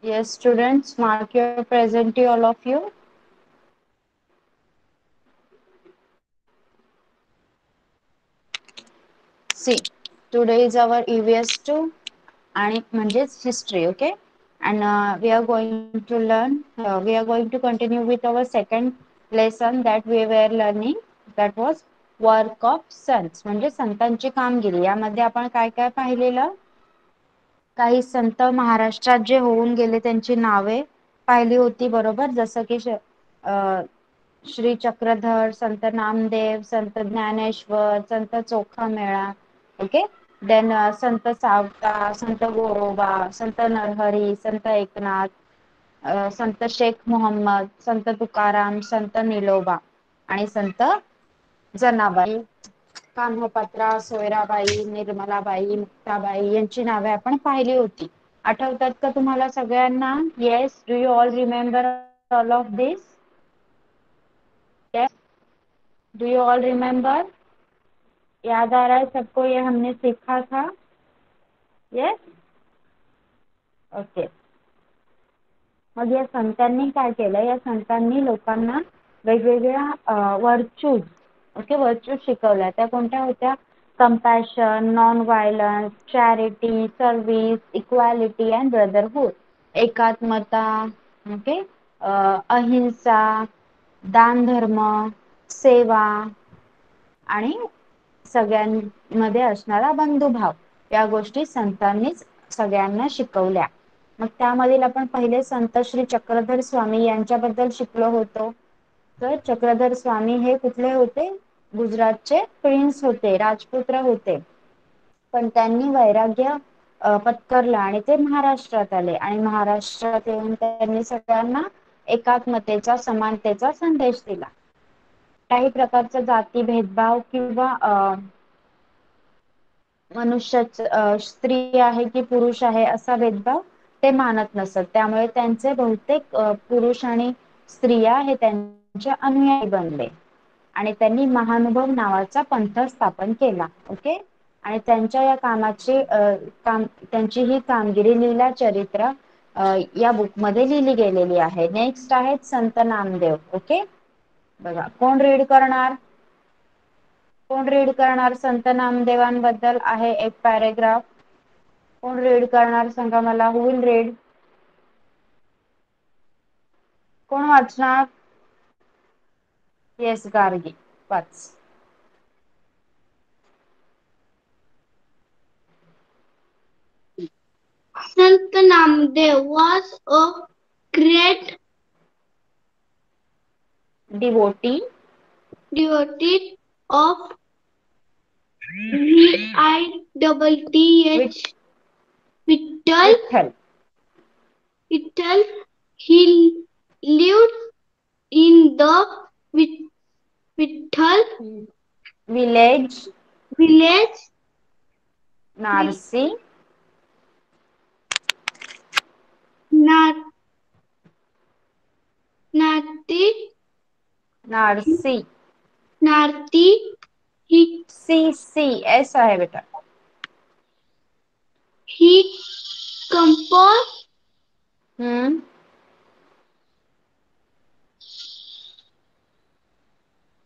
Yes, students, mark your present, all of you. See, today is our EVS 2 आणि म्हणजेच history, okay? And we are going to learn, we are going to continue with our second lesson that we were learning, that was work of sons, म्हणजे संतांची कामगिरी. यामध्ये आपण काय काय पाहिलेलं? काही संत महाराष्ट्रात जे होऊन गेले त्यांची नावे पाहिली होती, बरोबर? जसं की श्री चक्रधर, संत नामदेव, संत ज्ञानेश्वर, संत चोखामेळा, ओके. देन संत सावता, संत गोरोबा, संत नरहरी, संत एकनाथ, संत शेख मोहम्मद, संत तुकाराम, संत निलोबा आणि संत जनाबाई, कान्होपात्रा, सोयराबाई, निर्मलाबाई, मुक्ताबाई यांची नावे आपण पाहिली होती. आठवतात का तुम्हाला सगळ्यांना? Yes, do you all remember all of this? Yes, do you all remember? याद आ रहा है सबको ये हमने सीखा था? Yes, okay. मग या संतांनी काय केलं? या संतांनी लोकांना वेगवेगळ्या वर्च्यूज, ओके, वर्च्यूज शिकवल्या. त्या कोणत्या होत्या? Compassion, non violence, charity, service, equality and brotherhood. एकात्मता, ओके, अहिंसा, दान धर्म, सेवा आणि सगळ्यांमध्ये असणारा बंधुभाव, या गोष्टी संतांनीच सगळ्यांना शिकवल्या. मग त्यामधील आपण पहिले संत श्री चक्रधर स्वामी यांच्याबद्दल शिकलो होतो. तर चक्रधर स्वामी हे कुठले होते? गुजरातचे प्रिन्स होते, राजपुत्र होते. पण त्यांनी वैराग्य पत्करलं आणि ते महाराष्ट्रात आले आणि महाराष्ट्रात येऊन त्यांनी सगळ्यांना एकात्मतेचा, समानतेचा संदेश दिला. काही प्रकारचा जाती भेदभाव किंवा मनुष्य स्त्री आहे की पुरुष आहे असा भेदभाव ते मानत नसत. त्यामुळे त्यांचे बहुतेक पुरुष आणि स्त्रिया हे त्यांचे अनुयायी बनले आणि त्यांनी महानुभव नावाचा पंथ स्थापन केला, ओके. आणि त्यांच्या या कामाची त्यांची ही कामगिरी लीला चरित्र या बुक मध्ये लिहिली गेलेली आहे. नेक्स्ट आहेत संत नामदेव, ओके. बघा, कोण रीड करणार? कोण रीड करणार? संत नामदेवांबद्दल आहे एक पॅरेग्राफ. कोण रीड करणार सांगा मला? हु विल रीड? कोण वाचणार? Yes, Gargi, watch. Sant Namdev was a great devotee of VITTH Vittal. Vittal. He lived in the Vittal village Narsi Narsi C S आहे बेटा. He composed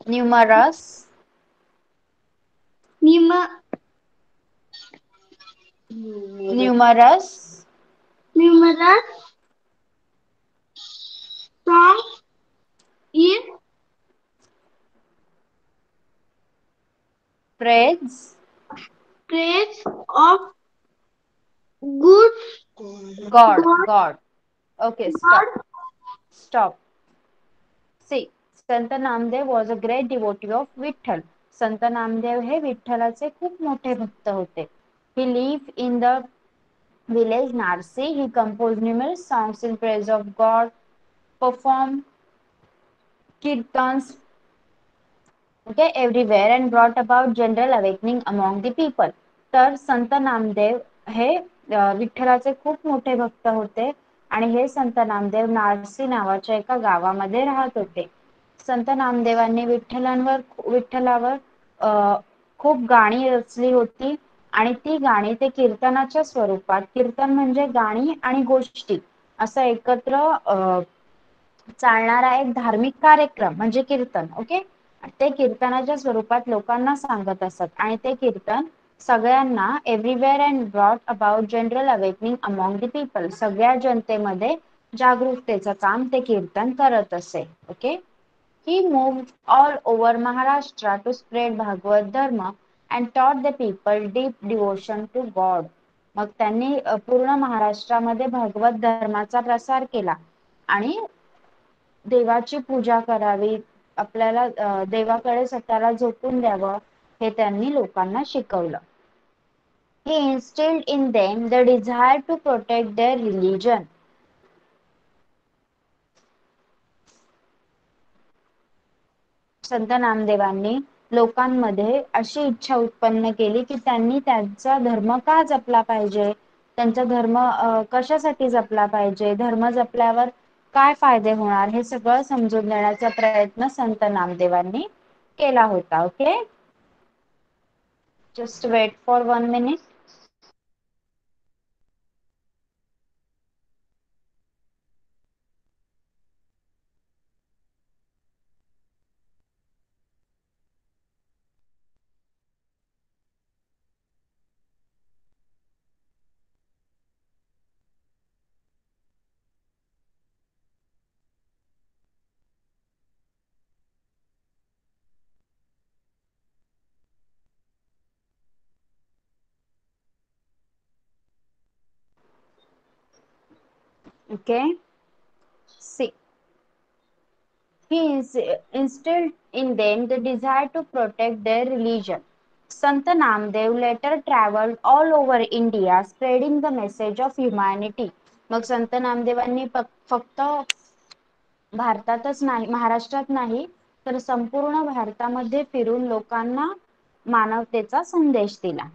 numerous songs in praise of good God. Okay, stop. See, Sant Namdev was a great devotee of Vitthal. संत नामदेव हे विठ्ठलाचे खूप मोठे भक्त होते. He lived in the village Narsi. He composed numerous songs in praise of God, performed kirtans, okay, everywhere and brought about general awakening among the people. तर संत नामदेव हे विठ्ठलाचे खूप मोठे भक्त होते आणि हे संत नामदेव नारसी नावाच्या एका गावामध्ये राहत होते. संत नामदेवांनी विठ्ठलावर खूप गाणी रचली होती आणि ती गाणी ते कीर्तनाच्या स्वरूपात, कीर्तन म्हणजे गाणी आणि गोष्टी, असा एकत्र चालणारा एक धार्मिक कार्यक्रम म्हणजे कीर्तन. ओके. ते कीर्तनाच्या स्वरूपात लोकांना सांगत असत आणि ते कीर्तन सगळ्यांना everywhere and brought about general awakening among the people, सगळ्या जनतेमध्ये जागरूकतेचं काम ते कीर्तन करत असे. Okay. He moved all over Maharashtra to spread Bhagavad Dharma and taught the people deep devotion to God. मग त्यांनी पूर्ण महाराष्ट्रामध्ये भगवत धर्माचा प्रसार केला आणि देवाची पूजा करावी, आपल्याला देवाकडे स्वतःला झोकून द्यावं, हे त्यांनी लोकांना शिकवलं. He instilled in them the desire to protect their religion. संत नामदेवांनी लोकांमध्ये अशी इच्छा उत्पन्न केली की त्यांनी त्यांचा धर्म का जपला पाहिजे, त्यांचा धर्म कशासाठी जपला पाहिजे, धर्म जपल्यावर काय फायदे होणार, हे सगळं समजून देण्याचा प्रयत्न संत नामदेवांनी केला होता. Okay. Just wait for 1 minute. Okay. See, he instilled in them the desire to protect their religion. Sant Namdev later traveled all over India spreading the message of humanity. मग संत नामदेवांनी फक्त भारतातच नाही, महाराष्ट्रात नाही, तर संपूर्ण भारतामध्ये फिरून लोकांना मानवतेचा संदेश दिला.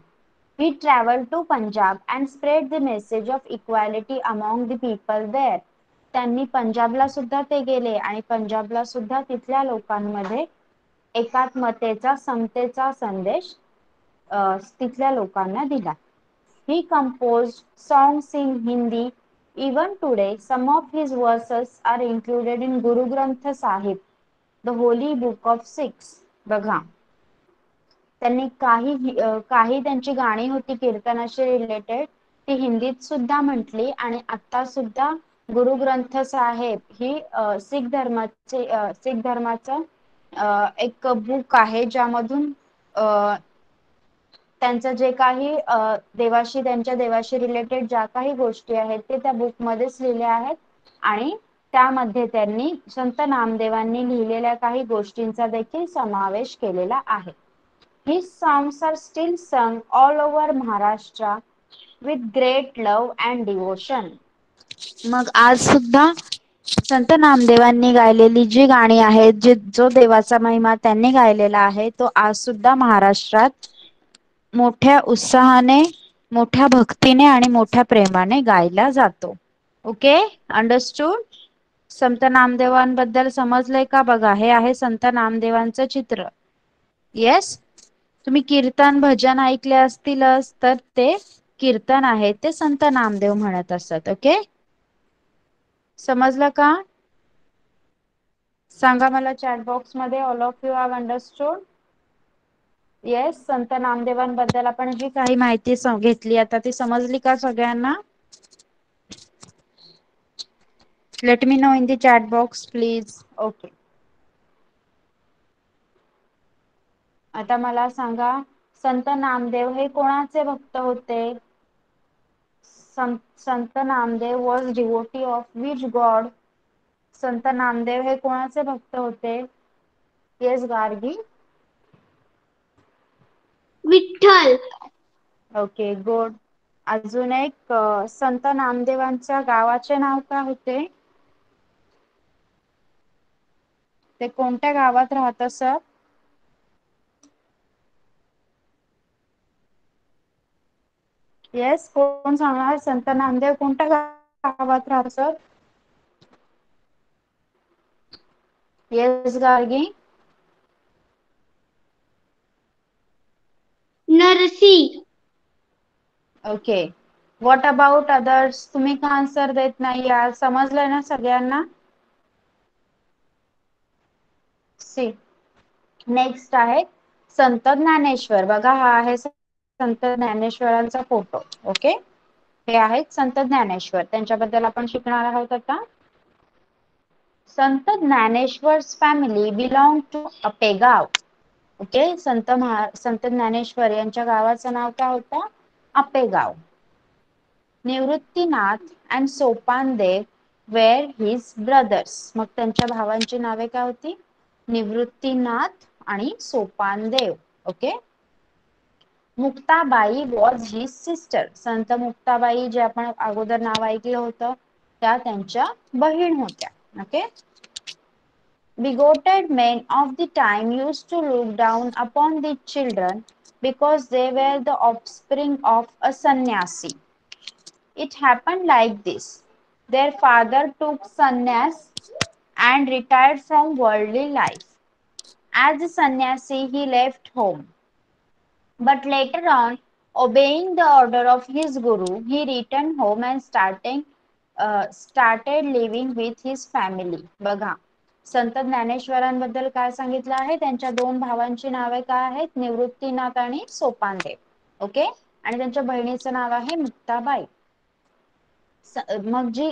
He traveled to Punjab and spread the message of equality among the people there. त्यांनी पंजाबला सुद्धा ते गेले आणि पंजाबला सुद्धा तिथल्या लोकांमध्ये एकात्मतेचा, समतेचा संदेश तिथल्या लोकांना दिला. He composed songs in Hindi. Even today, some of his verses are included in Guru Granth Sahib, the holy book of Sikhs. बघा, त्यांनी काही त्यांची गाणी होती कीर्तनाशी रिलेटेड, ती हिंदीत सुद्धा म्हटली आणि आता सुद्धा गुरु ग्रंथ साहेब ही शीख धर्माचं एक बुक आहे, ज्यामधून त्यांचं जे काही देवाशी, त्यांच्या देवाशी रिलेटेड ज्या काही गोष्टी आहेत ते त्या बुक मध्येच लिहिल्या आहेत आणि त्यामध्ये त्यांनी संत नामदेवांनी लिहिलेल्या काही गोष्टींचा देखील समावेश केलेला आहे. His songs are still sung all over Maharashtra with great love and devotion. मग आज सुद्धा संत नामदेवांनी गायलेली जी गाणी आहेत, जो देवाचा महिमा त्यांनी गायलेला आहे, तो आज सुद्धा महाराष्ट्रात मोठ्या उत्साहाने, मोठ्या भक्तीने आणि मोठ्या प्रेमाने गायला जातो. ओके. अंडरस्टूड. संत नामदेवांबद्दल समजलंय का? बघा, हे आहे संत नामदेवांचं चित्र. येस. तुम्ही कीर्तन भजन ऐकले असतीलच, तर ते कीर्तन आहे, ते संत नामदेव म्हणत असत. ओके. समजलं का? सांगा मला चॅट बॉक्स मध्ये, all of you have understood. Yes. संत नामदेवांबद्दल आपण जी काही माहिती घेतली आता ती समजली का सगळ्यांना? Let me know in the chat box please. Okay. आता मला सांगा, संत नामदेव हे कोणाचे भक्त होते? संत Namdev was devotee of which God? संत नामदेव हे कोणाचे भक्त होते? Yes Gargi. Vitthal. Okay, good. अजून एक, संत नामदेवांच्या गावाचे नाव काय होते? ते कोणत्या गावात राहत असत? येस, कोण सांगणार? संत नामदेव कोणत्या गावात राहत असत? Yes Gargi. Narsi. Okay. What about others? तुम्ही का आन्सर देत नाही यार? समजलंय ना सगळ्यांना? सी नेक्स्ट आहे संत ज्ञानेश्वर. बघा हा आहे संत ज्ञानेश्वरांचा फोटो. ओके, हे आहेत संत ज्ञानेश्वर, त्यांच्याबद्दल आपण शिकणार आहोत आता. संत ज्ञानेश्वर's family belonged to Apegaon. Okay, Sant Dnyaneshwar यांच्या गावाचं नाव काय होतं? Apegaon. Nivruttinath and Sopandev were his brothers. मग त्यांच्या भावांची नावे काय होती? निवृत्तीनाथ आणि Sopandev. Okay. Muktabai was his sister. Sant Muktabai जे आपण अगोदर नाव ऐकलं होतं त्या त्यांच्या बहीण होत्या. Okay. Bigoted men of the time used to look down upon the children because they were the offspring of a sannyasi. It happened like this. Their father took sannyas and retired from worldly life. As a sannyasi, he left home. But later on, obeying the order of his guru, he returned home and started living with his family. बघा, संत ज्ञानेश्वरांबद्दल काय सांगितलं आहे? त्यांच्या दोन भावांची नावे काय आहेत? निवृत्तीनाथ आणि सोपानदेव. ओके, आणि त्यांच्या बहिणीचं नाव आहे मुक्ताबाई. मग जी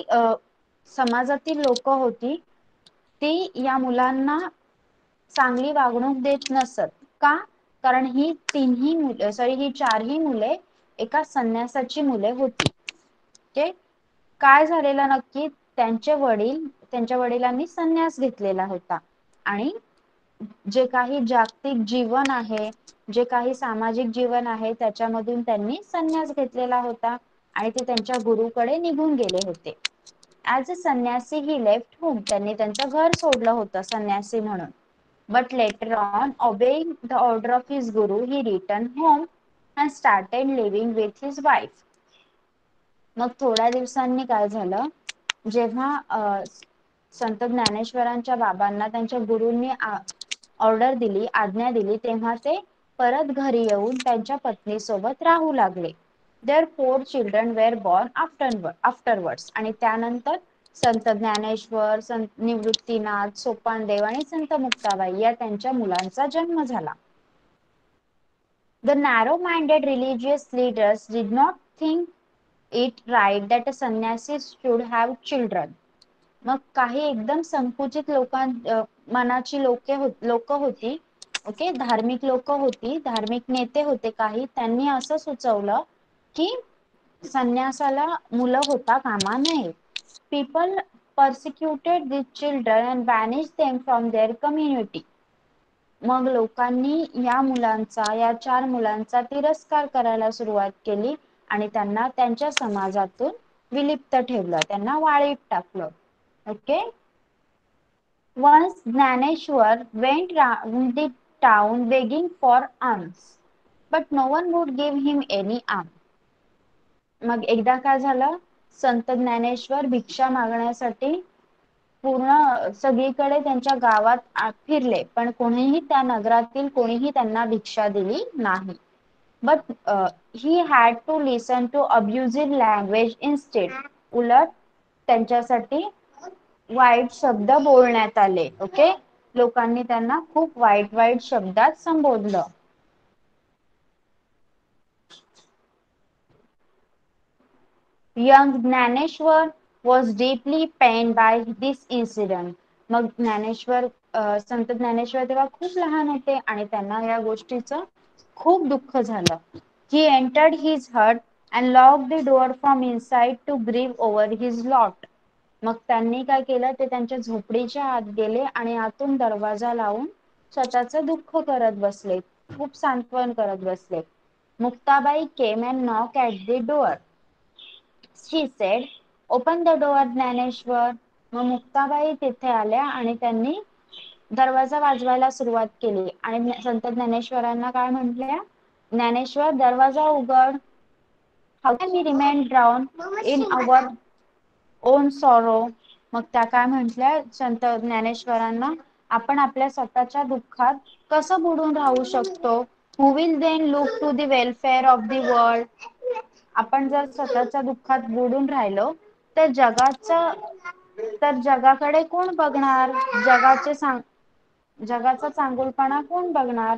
समाजातील लोक होती ती या मुलांना चांगली वागणूक देत नसत. का? कारण ही ही चारही मुले एका संन्यासाची मुले होती. ओके, काय झालेलं नक्की? त्यांच्या वडिलांनी संन्यास घेतलेला होता आणि जे काही जागतिक जीवन आहे, जे काही सामाजिक जीवन आहे त्याच्यामधून त्यांनी संन्यास घेतलेला होता आणि ते त्यांच्या गुरुकडे निघून गेले होते. ऍज अ संन्यासी ही लेफ्ट होम. त्यांनी त्यांचं घर सोडलं होतं संन्यासी म्हणून. But later on, obeying the order of his guru, he returned home and started living with his wife. मग थोड्या दिवसांनी काय झालं? जेव्हा संत ज्ञानेश्वरांच्या बाबांना त्यांच्या गुरूंनी ऑर्डर दिली, आज्ञा दिली, तेव्हा ते परत घरी येऊन त्यांच्या पत्नीसोबत राहू लागले. Their 4 children were born afterwards. आणि त्यानंतर संत ज्ञानेश्वर, संत निवृत्तीनाथ, सोपानदेव आणि संत मुक्ताबाई या त्यांच्या मुलांचा जन्म झाला. The narrow-minded religious leaders did not think it right that a sannyasi should have children. मग काही एकदम संकुचित मनाची लोक होती. ओके, धार्मिक लोक होती, धार्मिक नेते होते काही, त्यांनी असं सुचवलं की संन्यासाला मुलं होता कामा नये. People persecuted these children and banished them from their community. मग लोकांनी या 4 मुलांचा तिरस्कार करायला सुरुवात केली आणि त्यांना त्यांच्या समाजातून विलिप्त ठेवलं, त्यांना वाळीत टाकलं. Okay. Once Dnyaneshwar went round the town begging for alms, but no one would give him any alms. मग एकदा काय झालं? संत ज्ञानेश्वर भिक्षा मागण्यासाठी पूर्ण सगळीकडे त्यांच्या गावात फिरले, पण कोणीही त्या नगरातील कोणीही त्यांना भिक्षा दिली नाही. But he had to listen to abusive language instead. उलट त्यांच्यासाठी वाईट शब्द बोलण्यात आले. ओके, लोकांनी त्यांना खूप वाईट वाईट शब्दात संबोधलं. Young Dnyaneshwar was deeply pained by this incident. मग संत ज्ञानेश्वर तेव्हा खूप लहान होते आणि त्यांना या गोष्टीचं खूप दुःख झालं. He entered his hut and locked the door from inside to grieve over his lot. मग त्यांनी काय केलं? ते त्यांच्या झोपडीच्या आत गेले आणि आतून दरवाजा लावून स्वतःचं दुःख करत बसले, खूप सांत्वन करत बसले. Muktabai came and knocked at the door. She said, "Open the door, Dnyaneshwar." मग मुक्ताबाई तिथे आल्या आणि त्यांनी दरवाजा वाजवायला सुरुवात केली आणि संत ज्ञानेश्वरांना काय म्हटल्या? ज्ञानेश्वर, दरवाजा उघड. How can we remain drowned in our own sorrow? मग त्या काय म्हटल्या संत ज्ञानेश्वरांना? आपण आपल्या स्वतःच्या दुःखात कसं बुडून राहू शकतो? Who will then look to the welfare of the world? आपण जर स्वतःच्या दुःखात बुडून राहिलो तर जगाकडे कोण बघणार? जगाचा चांगुलपणा कोण बघणार?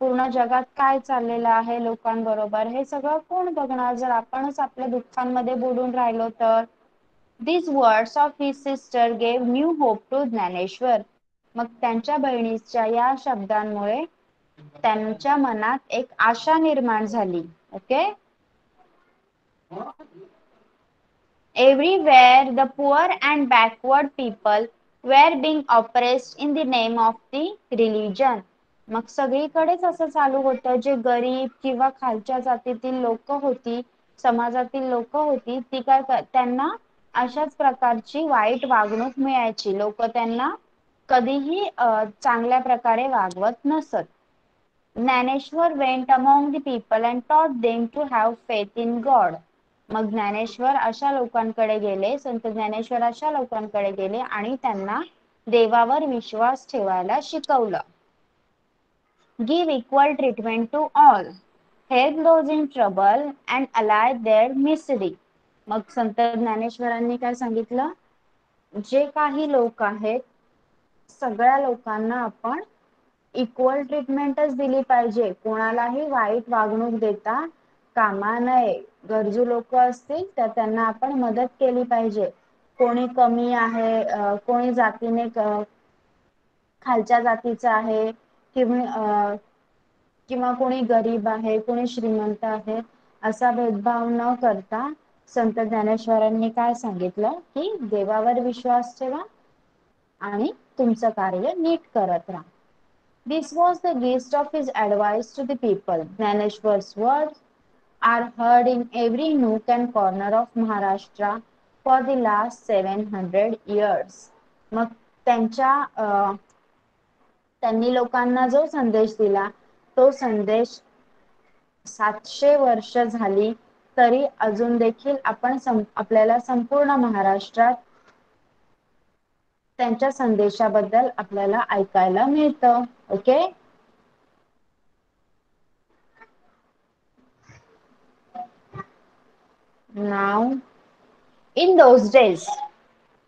पूर्ण जगात काय चाललेलं आहे लोकांबरोबर हे सगळं कोण बघणार जर आपणच आपल्या दुःखांमध्ये बुडून राहिलो तर? These words of his sister gave new hope to Dnyaneshwar. मग त्यांच्या बहिणीच्या या शब्दांमुळे त्यांच्या मनात एक आशा निर्माण झाली. Okay. Everywhere the poor and backward people were being oppressed in the name of the religion. मग सगळीकडेच असं चालू होतं जे गरीब किंवा खालच्या जातीतील लोक होती, समाजातील लोक होती ती त्यांना अशाच प्रकारची वाईट वागणूक मिळायची. लोक त्यांना कधीही चांगल्या प्रकारे वागवत नसत. Dnyaneshwar went among the people and taught them to have faith in God. मग ज्ञानेश्वर अशा लोकांकडे गेले, संत ज्ञानेश्वर अशा लोकांकडे गेले आणि त्यांना देवावर विश्वास ठेवायला शिकवलं. Give equal treatment to all. Help those in trouble and allay their misery. मग संत ज्ञानेश्वरांनी काय सांगितलं? जे काही लोक आहेत सगळ्या लोकांना आपण इक्वल ट्रीटमेंटच दिली पाहिजे. कोणालाही वाईट वागणूक देता कामा नये. गरजू लोक असतील तर त्यांना आपण मदत केली पाहिजे. कोणी कमी आहे, कोणी जातीने खालच्या जातीचा आहे किंवा कोणी गरीब आहे, कोणी श्रीमंत आहे असा भेदभाव न करता संत ज्ञानेश्वरांनी काय सांगितलं की देवावर विश्वास ठेवा आणि तुमचं कार्य नीट करत राहा. This was the gist of his advice to the people. Jnaneshwar's words are heard in every nook and corner of Maharashtra for the last 700 years. मग त्यांनी लोकांना जो संदेश दिला तो संदेश 700 वर्ष झाली तरी अजून देखील आपल्याला संपूर्ण महाराष्ट्रात त्यांच्या संदेशाबद्दल आपल्याला ऐकायला मिळतं. Okay. Now, in those days,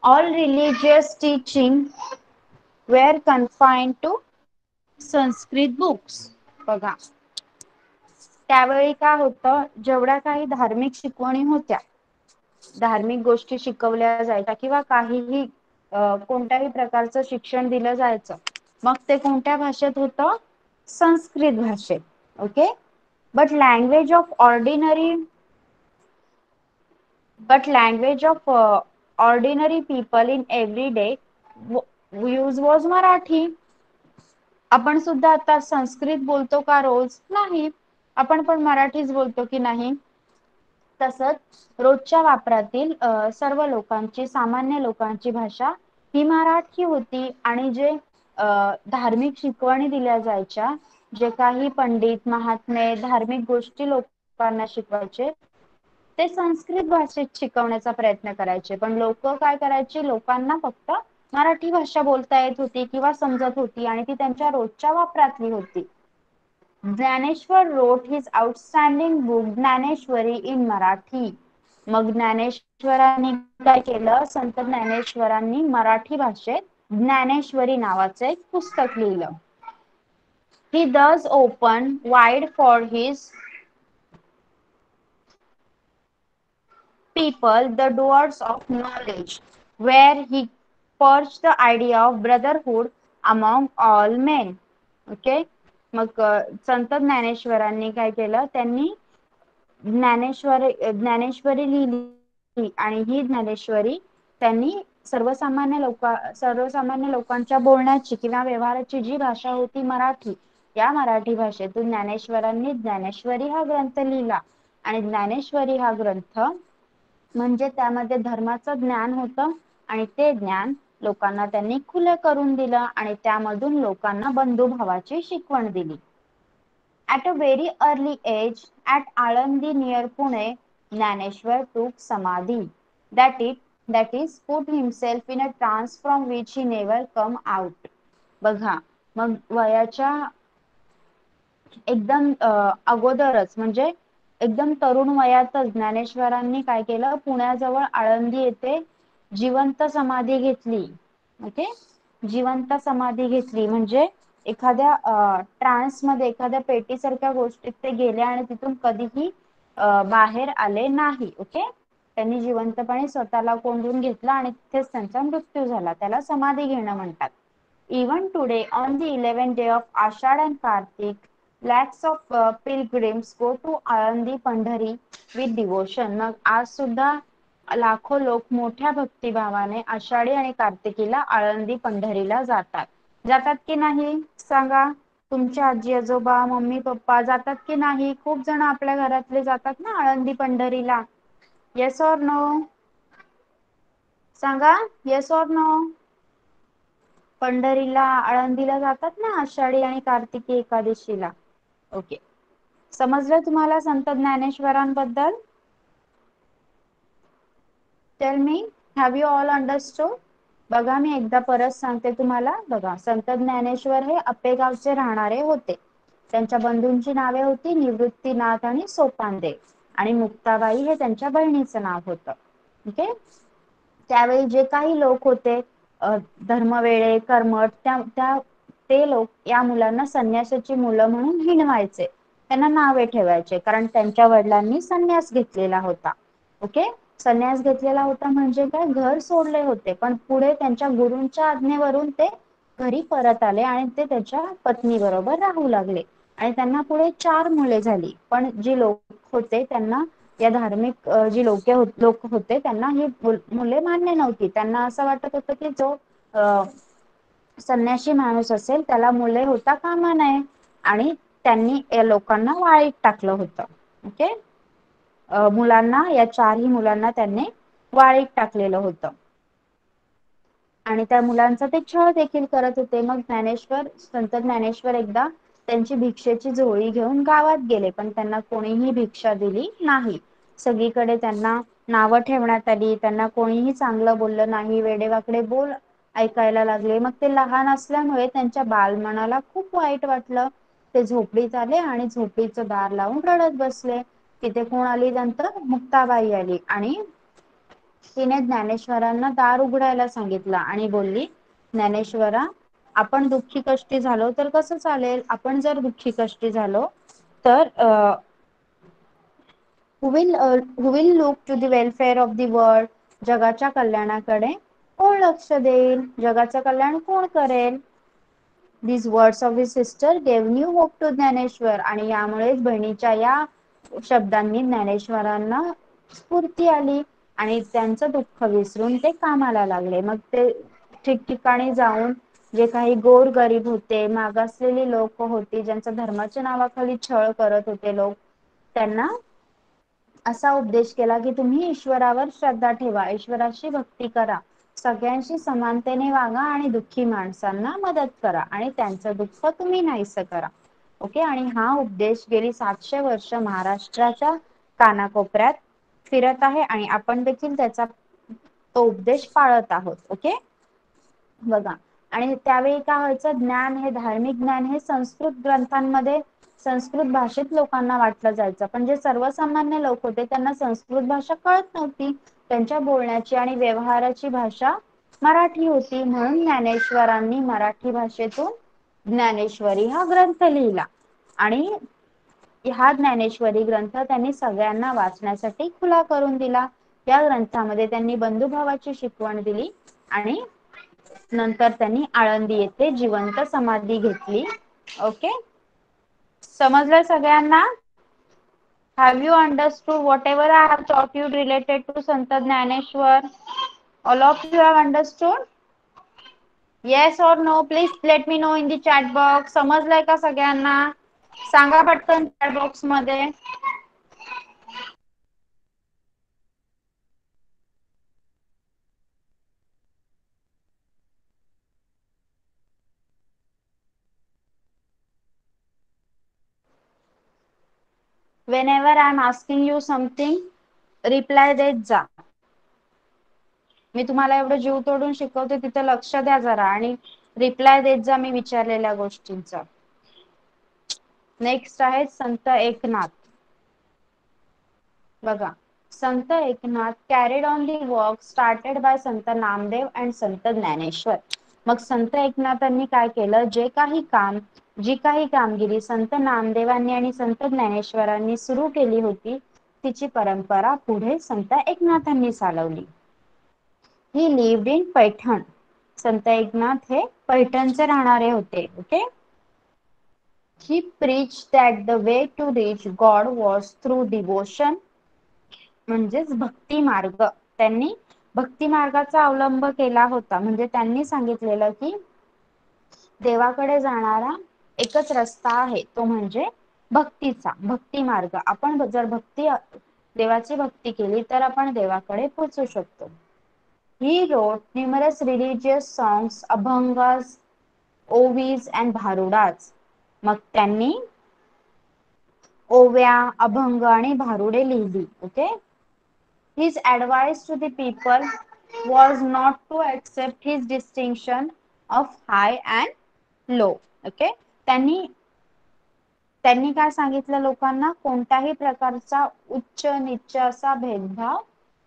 all religious teaching were confined to Sanskrit books. बघा त्यावेळी काय होतं, जेवढ्या काही धार्मिक शिकवणी होत्या, धार्मिक गोष्टी शिकवल्या जायच्या किंवा काहीही कोणत्याही प्रकारचं शिक्षण दिलं जायचं मग ते कोणत्या भाषेत होतं? संस्कृत भाषेत. Okay. But language of ordinary people in everyday use was Marathi. आपण सुद्धा आता संस्कृत बोलतो का रोज? नाही. आपण पण मराठीच बोलतो की नाही? तसंच रोजच्या वापरातील सर्व लोकांची, सामान्य लोकांची भाषा ही मराठी होती आणि जे धार्मिक शिकवणी दिल्या जायच्या, जे काही पंडित महात्मे धार्मिक गोष्टी लोकांना शिकवायचे ते संस्कृत भाषेत शिकवण्याचा प्रयत्न करायचे. पण लोक काय करायचे? लोकांना फक्त मराठी भाषा बोलता येत होती किंवा समजत होती आणि ती त्यांच्या रोजच्या वापरातली होती. Dnyaneshwar wrote his outstanding book Dnyaneshwari in Marathi. मग ज्ञानेश्वरांनी काय केलं? संत ज्ञानेश्वरांनी मराठी भाषेत ज्ञानेश्वरी नावाचं एक पुस्तक लिहिलं. He thus opened wide for his people the doors of knowledge, where he perched the idea of brotherhood among all men. Okay. मग संत ज्ञानेश्वरांनी काय केलं? त्यांनी ज्ञानेश्वरी लिहिली आणि ही ज्ञानेश्वरी त्यांनी सर्वसामान्य लोकांच्या बोलण्याची किंवा व्यवहाराची जी भाषा होती मराठी, या मराठी भाषेतून ज्ञानेश्वरांनी ज्ञानेश्वरी हा ग्रंथ लिहिला. आणि ज्ञानेश्वरी हा ग्रंथ म्हणजे त्यामध्ये धर्माचं ज्ञान होतं आणि ते ज्ञान लोकांना त्यांनी खुले करून दिलं आणि त्यामधून लोकांना बंधुभावाची शिकवण दिली. At a very early age, at Alandi near Pune, Jnaneshwar took samadhi. That is, put himself in a trance from which he never come out. बघा, मग वयाच्या एकदम अगोदरच म्हणजे एकदम तरुण वयातच ज्ञानेश्वरांनी काय केलं, पुण्याजवळ आळंदी येथे जिवंत समाधी घेतली. ओके, जिवंत समाधी घेतली म्हणजे एखाद्या ट्रान्स मध्ये, एखाद्या पेटीसारख्या गोष्टीत ते गेले आणि तिथून कधीही बाहेर आले नाही. ओके, त्यांनी जिवंतपणे स्वतःला कोंडून घेतला आणि तिथेच त्यांचा मृत्यू झाला. त्याला समाधी घेणं म्हणतात. Even today on the 11th day of Ashad and Kartik, lakhs of pilgrims go to Alandi Pandhari with devotion. मग आज सुद्धा लाखो लोक मोठ्या भक्तिभावाने आषाढी आणि कार्तिकीला आळंदी पंढरीला जातात. जातात की नाही सांगा? तुमच्या आजी आजोबा, मम्मी पप्पा जातात की नाही? खूप जण आपल्या घरातले जातात ना आळंदी पंढरीला. Yes or no? सांगा, येस ऑर नो? पंढरीला, आळंदीला जातात ना आषाढी आणि कार्तिकी एकादशीला. ओके, समजलं तुम्हाला संत ज्ञानेश्वरांबद्दल? Tell me, have you all understood? बघा मी एकदा परत सांगते तुम्हाला. बघा, संत ज्ञानेश्वर हे आपेगावचे राहणारे होते. त्यांच्या बंधूंची नावे होती निवृत्तीनाथ आणि सोपानदेव, आणि मुक्ताबाई हे त्यांच्या बहिणीचं नाव होतं. ओके, त्यावेळी जे काही लोक होते धर्मवेळे, कर्मठ, ते लोक या मुलांना संन्यासाची मुलं म्हणून हिणवायचे, त्यांना नावे ठेवायचे, कारण त्यांच्या वडिलांनी संन्यास घेतलेला होता. ओके, संन्यास घेतलेला होता म्हणजे काय, घर सोडले होते, पण पुढे त्यांच्या गुरूंच्या आज्ञेवरून ते घरी परत आले आणि ते त्याच्या पत्नी बरोबर राहू लागले. आणि त्यांना पुढे 4 मुले झाली. पण जी लोक होते त्यांना, या धार्मिक जी लोक होते त्यांना ही मुले मान्य नव्हती. त्यांना असं वाटत होतं की जो संन्याशी माणूस असेल त्याला मुले होता कामा नये, आणि त्यांनी या लोकांना वाळीत टाकलं होतं. ओके, मुलांना, या 4ही मुलांना त्यांनी वाळीत टाकलेलं होतं आणि त्या मुलांचा ते छळ देखील करत होते. मग संत ज्ञानेश्वर एकदा त्यांची भिक्षेची झोळी घेऊन गावात गेले, पण त्यांना कोणीही भिक्षा दिली नाही. सगळीकडे त्यांना नावं ठेवण्यात आली, त्यांना कोणीही चांगलं बोललं नाही, वेडेवाकडे बोल ऐकायला लागले. मग ते लहान असल्यामुळे त्यांच्या बालमनाला खूप वाईट वाटलं. ते झोपडीत आले आणि झोपडीचं दार लावून रडत बसले. तिथे कोण आली? नंतर मुक्ताबाई आली आणि तिने ज्ञानेश्वरांना दार उघडायला सांगितलं आणि बोलली, ज्ञानेश्वरा, आपण दुःखी कष्टी झालो तर कसं चालेल? आपण जर दुःखी कष्टी झालो तर who will look to the welfare of the world? जगाच्या कल्याणाकडे कोण लक्ष देईल? जगाचं कल्याण कोण करेल? These words of his sister gave new hope to Dnyaneshwar. आणि यामुळेच बहिणीच्या या शब्दांनी ज्ञानेश्वरांना स्फूर्ती आली आणि त्यांचं दुःख विसरून ते कामाला लागले. मग ते ठिकठिकाणी जाऊन जे काही गोर गरीब होते, मागासलेली लोक होती, ज्यांच्या धर्माच्या नावाखाली छळ करत होते लोक, त्यांना असा उपदेश केला की तुम्ही ईश्वरावर श्रद्धा ठेवा, ईश्वराची भक्ती करा, सगळ्यांशी समानतेने वागा आणि दुःखी माणसांना मदत करा आणि त्यांचं दुःख तुम्ही नाहीसं करा. ओके, आणि हा उपदेश गेली 700 वर्ष महाराष्ट्राच्या कानाकोपऱ्यात फिरत आहे आणि आपण देखील त्याचा तो उपदेश पाळत आहोत. ओके, बघा, आणि त्यावेळी काय व्हायचं, ज्ञान हे, धार्मिक ज्ञान हे संस्कृत ग्रंथांमध्ये, संस्कृत भाषेत लोकांना वाटलं जायचं. पण जे सर्वसामान्य लोक होते त्यांना संस्कृत भाषा कळत नव्हती. त्यांच्या बोलण्याची आणि व्यवहाराची भाषा मराठी होती. म्हणून ज्ञानेश्वरांनी मराठी भाषेतून ज्ञानेश्वरी हा ग्रंथ लिहिला आणि हा ज्ञानेश्वरी ग्रंथ त्यांनी सगळ्यांना वाचण्यासाठी खुला करून दिला. या ग्रंथामध्ये त्यांनी बंधुभावाची शिकवण दिली आणि नंतर त्यांनी आळंदी येथे जिवंत समाधी घेतली. ओके, समजलं सगळ्यांना? Have you understood whatever I have taught you related to Sant Jnaneshwar? All of you have understood? Yes or no? Please let me know in the chat box. समजलंय का सगळ्यांना? सांगा पटकन chat box मध्ये. Whenever I am asking you something, reply देत जा. मी तुम्हाला एवढं जीव तोडून शिकवते, तिथे लक्ष द्या जरा आणि रिप्लाय देत जा मी विचारलेल्या गोष्टींचा. नेक्स्ट आहे संत एकनाथ. बघा, संत Eknath carried on the work started by Sant Namdev and संत ज्ञानेश्वर. मग संत एकनाथांनी काय केलं, जी काही कामगिरी संत नामदेवांनी आणि संत ज्ञानेश्वरांनी सुरू केली होती, तिची परंपरा पुढे संत एकनाथांनी चालवली. ही लिव्हड इन पैठण. संत एकनाथ हे पैठणचे राहणारे होते. Okay. He preached that the way to reach God was through devotion, म्हणजेच भक्ती मार्ग. त्यांनी भक्ती मार्गाचा अवलंब केला होता. म्हणजे त्यांनी सांगितलेलं की देवाकडे जाणारा एकच रस्ता आहे, तो म्हणजे भक्तीचा, भक्ती मार्ग. आपण जर देवाची भक्ती केली तर आपण देवाकडे पोहोचू शकतो. He wrote numerous religious songs, abhangas, ovis and bharudas. मग त्यांनी ओव्या, अभंग आणि भारुडे लिहिली. Okay. His advice to the people was not to accept his distinction of high and low. Okay. त्यांनी काय सांगितलं लोकांना, कोणत्याही प्रकारचा उच्च नीच असा भेदभाव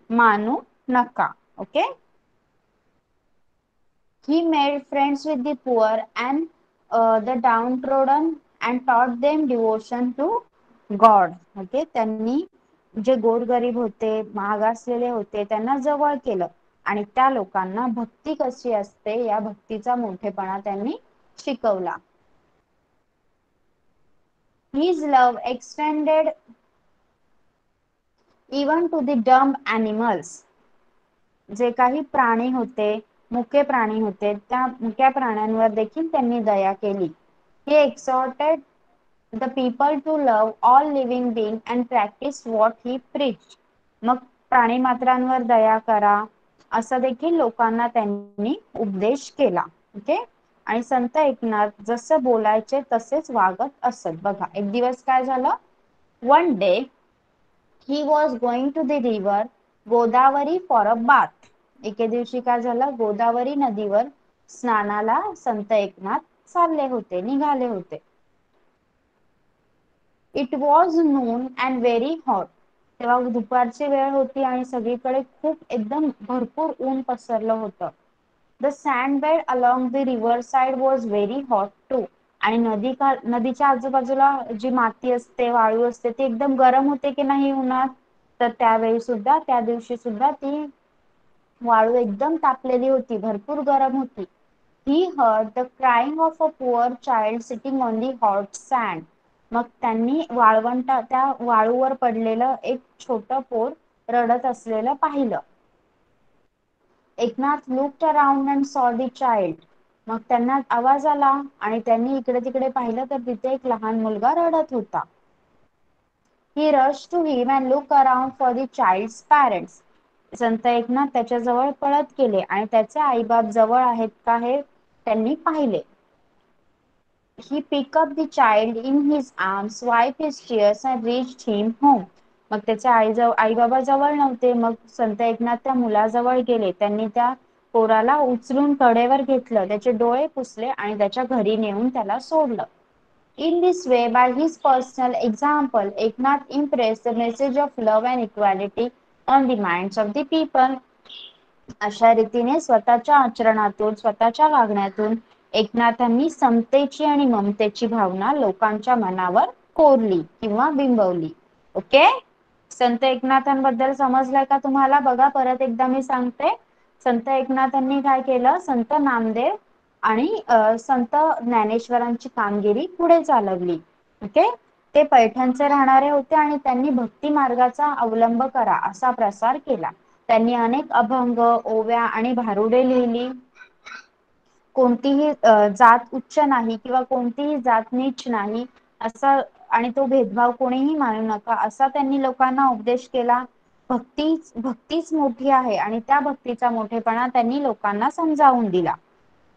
मानू नका. Okay. He made friends with the poor and the downtrodden and taught them devotion to God. Okay. त्यांनी जे गोरगरीब होते, मागासलेले होते, त्यांना जवळ केलं आणि त्या लोकांना भक्ती कशी असते या भक्तीचा मोठेपणा त्यांनी शिकवला. His love extended even to the dumb animals. जे काही प्राणी होते, मुके प्राणी होते, त्या मुक्या प्राण्यांवर देखील त्यांनी दया केली. He exhorted the people to love all living beings and practice what he preached. मग प्राणी मात्रांवर दया करा असं देखील लोकांना त्यांनी उपदेश केला. ओके. आणि संत एकनाथ जसं बोलायचे तसेच वागत असत. बघा, एक दिवस काय झालं, one day he was going to the river Godavari for a bath. एके दिवशी काय झालं, गोदावरी नदीवर स्नानाला संत एकनाथ चालले होते, निघाले होते. It was Noon and very hot. तेव्हा दुपारची वेळ होती आणि सगळीकडे खूप एकदम भरपूर ऊन पसरलं होतं. The sand bed along the river side was very hot too. आणि नदीच्या आजूबाजूला जी माती असते, वाळू असते, ती एकदम गरम होते की नाही उन्हात. तर त्या दिवशी सुद्धा ती वाळू एकदम तापलेली होती, भरपूर गरम होती. He heard the crying of a poor child sitting on the hot sand. मग त्यांनी त्या वाळूवर पडलेलं एक छोटं पोर रडत असलेलं पाहिलं. Eknath looked around and saw the child. मग त्यांना आवाज आला आणि त्यांनी इकडे तिकडे पाहिलं तर तिथे एक लहान मुलगा रडत होता. He rushed to him and looked around for the child's parents. संत एकनाथ त्याच्या जवळ पळत गेले आणि त्याचे आईबाप जवळ आहेत का हे त्यांनी पाहिले. He picked up the child in his arms, wiped his tears and reached him home. मग त्याचे आई बाबा जवळ नव्हते. मग संत एकनाथ त्या मुलाजवळ गेले. त्यांनी त्या पोराला उचलून कडेवर घेतलं, त्याचे डोळे पुसले आणि त्याच्या घरी नेऊन त्याला सोडलं. In this way, by his personal example, Eknath impressed the message of love and equality on the minds of the people. अशा रीतीने स्वतःच्या आचरणातून, स्वतःच्या वागण्यातून एकनाथांनी समतेची आणि ममतेची भावना लोकांच्या मनावर कोरली किंवा बिंबवली. ओके. संत एकनाथांबद्दल समजलंय का तुम्हाला? बघा, परत एकदा मी सांगते. संत एकनाथांनी काय केलं, संत नामदेव आणि संत ज्ञानेश्वरांची कामगिरी पुढे चालवली. ओके. ते पैठणचे राहणारे होते आणि त्यांनी भक्ती मार्गाचा अवलंब करा असा प्रसार केला. त्यांनी अनेक अभंग, ओव्या आणि भारुडे लिहिली. कोणतीही जात उच्च नाही किंवा कोणतीही जात नीच नाही असा, आणि तो भेदभाव कोणीही मानू नका असा त्यांनी लोकांना उपदेश केला. भक्तीच मोठी आहे आणि त्या भक्तीचा मोठेपणा त्यांनी लोकांना समजावून दिला.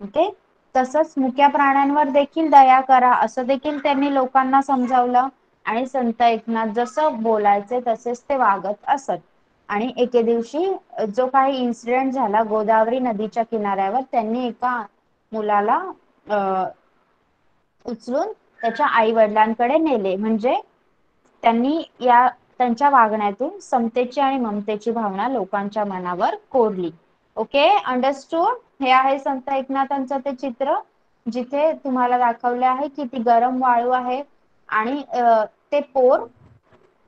ओके. तसंच मुक्या प्राण्यांवर देखील दया करा असं देखील त्यांनी लोकांना समजावलं. आणि संत एकनाथ जसं बोलायचे तसेच ते वागत असत. आणि एके दिवशी जो काही इन्सिडेंट झाला गोदावरी नदीच्या किनाऱ्यावर, त्यांनी एका मुलाला उचलून त्याच्या आई वडिलांकडे नेले. म्हणजे त्यांनी त्यांच्या वागण्यातून समतेची आणि ममतेची भावना लोकांच्या मनावर कोरली. Okay, understood. हे आहे संत एकनाथांचं ते चित्र, जिथे तुम्हाला दाखवले आहे की ती गरम वाळू आहे आणि ते पोर,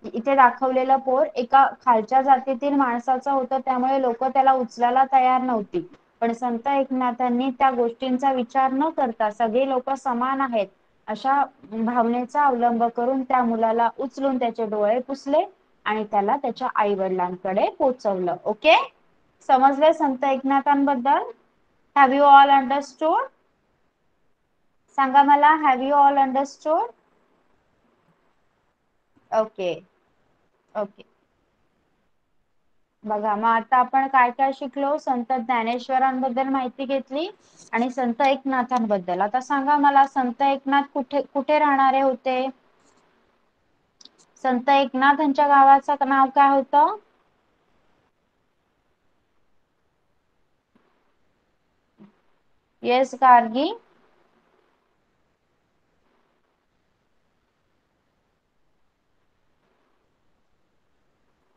इथे दाखवलेलं पोर एका खालच्या जातीतील माणसाचं होतं, त्यामुळे लोक त्याला उचलायला तयार नव्हती. पण संत एकनाथांनी त्या गोष्टींचा विचार न करता सगळे लोक समान आहेत अशा भावनेचा अवलंब करून त्या मुलाला उचलून त्याचे डोळे पुसले आणि त्याला त्याच्या आई वडिलांकडे पोचवलं. ओके, समजले संत एकनाथांबद्दल? Have you all understood? सांगा मला, have you all understood? Okay okay. बघा, मग आता आपण काय काय शिकलो? संत ज्ञानेश्वरांबद्दल माहिती घेतली आणि संत एकनाथांबद्दल. आता सांगा मला, संत एकनाथ कुठे कुठे राहणारे होते? संत एकनाथांच्या गावाचं नाव काय होतं? येस गार्गी?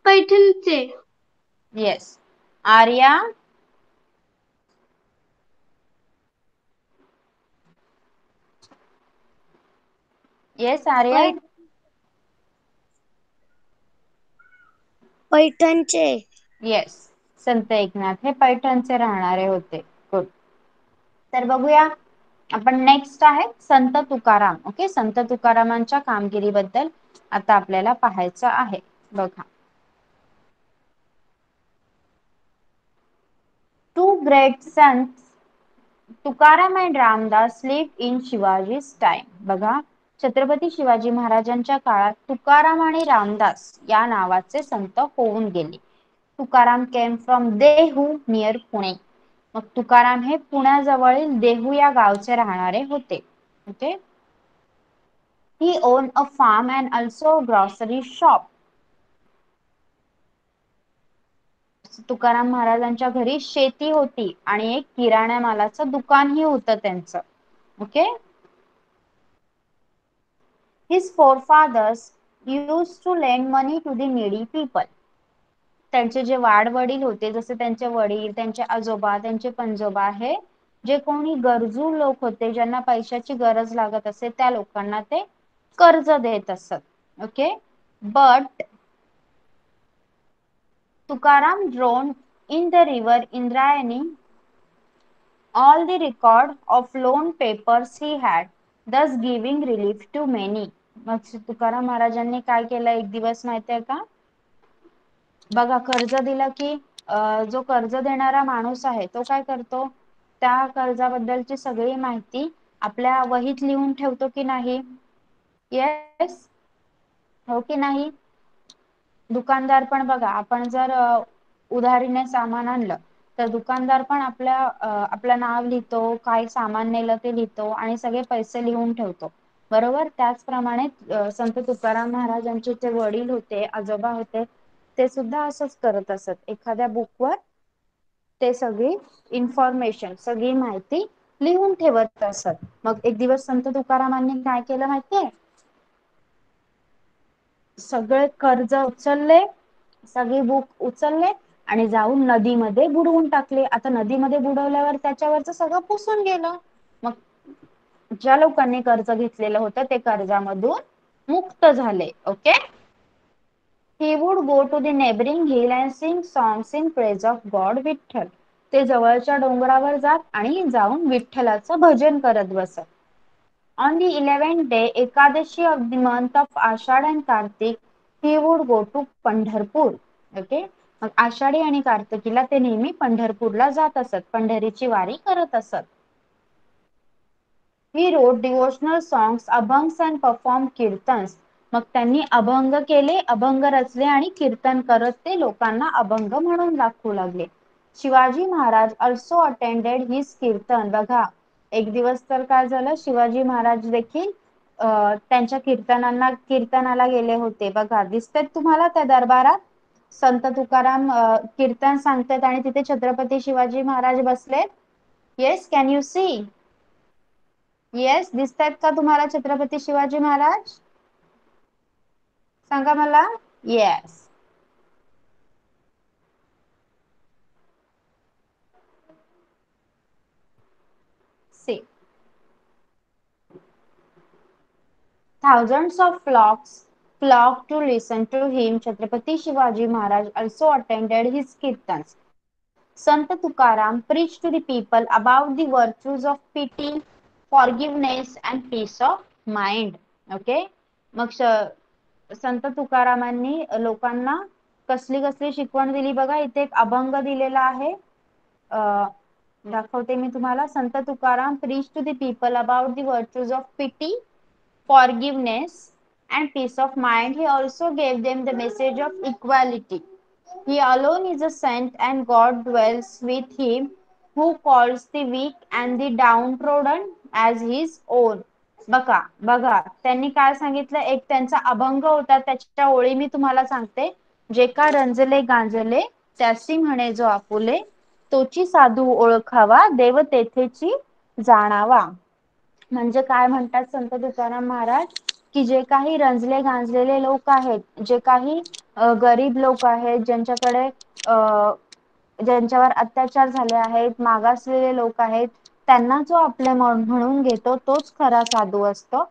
पैठणचे. येस. आर्या? येस आर्या? पैठणचे. येस, संत एकनाथ हे पैठणचे राहणारे होते. गुड. तर बघूया आपण, नेक्स्ट आहे संत तुकाराम. ओके, संत तुकारामांच्या कामगिरीबद्दल आता आपल्याला पाहायचं आहे. बघा, two great sons Tukaram and Ramdas lived in शिवाजी's टाइम. बघा, छत्रपती शिवाजी महाराजांच्या काळात तुकाराम आणि रामदास या नावाचे संत होऊन गेले. Tukaram came from Dehu near Pune. मग तुकाराम हे पुण्याजवळील देहू या गावचे राहणारे होते. Okay, he own a farm and also grocery shop. Tukaram महाराजांच्या घरी शेती होती आणि एक किराणा मालाचं दुकानही होतं त्यांचं. Okay, his forefathers used to lend money to the needy people. त्यांचे जे वाडवडील होते, जसे त्यांचे वडील, त्यांचे आजोबा, त्यांचे पणजोबा, हे जे कोणी गरजू लोक होते, ज्यांना पैशाची गरज लागत असे, त्या लोकांना ते कर्ज देत असत. Okay, but Tukaram drowned in the river Indrayani all the record of loan papers he had, thus giving relief to many. मग तुकाराम महाराजांनी काय केलं एक दिवस माहितीये का? बघा, कर्ज दिलं की जो कर्ज देणारा माणूस आहे तो काय करतो? त्या कर्जाबद्दलची सगळी माहिती आपल्या वहीत लिहून ठेवतो की नाही? येस, हो की नाही? दुकानदार पण बघा, आपण जर उधारीने सामान आणलं तर दुकानदार पण आपलं नाव लिहितो, काय सामान नेलं ते लिहितो आणि सगळे पैसे लिहून ठेवतो, बरोबर? त्याचप्रमाणे संत तुकाराम महाराजांचे जे वडील होते, आजोबा होते, ते सुद्धा असंच करत असत. एखाद्या बुकवर ते सगळी इन्फॉर्मेशन, सगळी माहिती लिहून ठेवत असत. मग एक दिवस संत तुकारामांनी काय केलं माहितीये? सगळे कर्ज उचलले, सगळी बुक उचलले आणि जाऊन नदीमध्ये बुडवून टाकले. आता नदीमध्ये बुडवल्यावर त्याच्यावरच सगळं पुसून गेलं. मग ज्या लोकांनी कर्ज घेतलेलं होतं ते कर्जामधून मुक्त झाले. Okay, he would go to the neighboring hill and sing songs in praise of God Vitthal. ते जवळच्या डोंगरावर जात आणि जाऊन विठ्ठलाचं भजन करत बसत. On the 11th day, Ekadashi of the month of Ashad and Kartik, he would go to Pandharpur. Okay, मग आषाढी आणि कार्तिकीला ते नेहमी पंढरपूरला जात असत, पंढरीची वारी करत असत. He wrote devotional songs, अभंग्स and performed kirtans. मग त्यांनी अभंग केले, अभंग रचले आणि कीर्तन करत ते लोकांना अभंग म्हणून दाखवू लागले. Shivaji Maharaj also attended his कीर्तन. बघा, एक दिवस तर काय झालं, शिवाजी महाराज देखील त्यांच्या कीर्तनाला गेले होते. बघा, दिसतात तुम्हाला त्या दरबारात संत तुकाराम कीर्तन सांगतात आणि तिथे छत्रपती शिवाजी महाराज बसलेत. Yes, can you see? Yes, दिसतायत का तुम्हाला छत्रपती शिवाजी महाराज? सांगा मला. Yes. See, thousands of flocks flocked to listen to him. Chhatrapati Shivaji Maharaj also attended his kirtans. Sant Tukaram preached to the people about the virtues of pity, forgiveness, and peace of mind. Okay. मग संत तुकारामांनी लोकांना कसली कसली शिकवण दिली बघा. इथे एक अभंग दिलेला आहे. दाखवते मी तुम्हाला. संत Tukaram preached to the people about the virtues of pity, forgiveness, and peace of mind. He also gave them the message of equality. He alone is a saint, and God dwells with him, who calls the weak and the downtrodden as his own. बघा बघा, त्यांनी काय सांगितलं. एक त्यांचा अभंग होता, त्याच्या ओळी मी तुम्हाला सांगते. जे का रंजले गांजले त्यासी म्हणे जो आपुले, तोची साधू ओळखावा देव तेथेची जाणावा. म्हणजे काय म्हणतात संत तुकाराम महाराज, की जे काही रंजले गांजलेले लोक आहेत, जे काही गरीब लोक आहेत, ज्यांच्याकडे ज्यांच्यावर अत्याचार झाले आहेत, मागासलेले लोक आहेत, त्यांना जो आपले म्हणून घेतो तोच खरा साधू असतो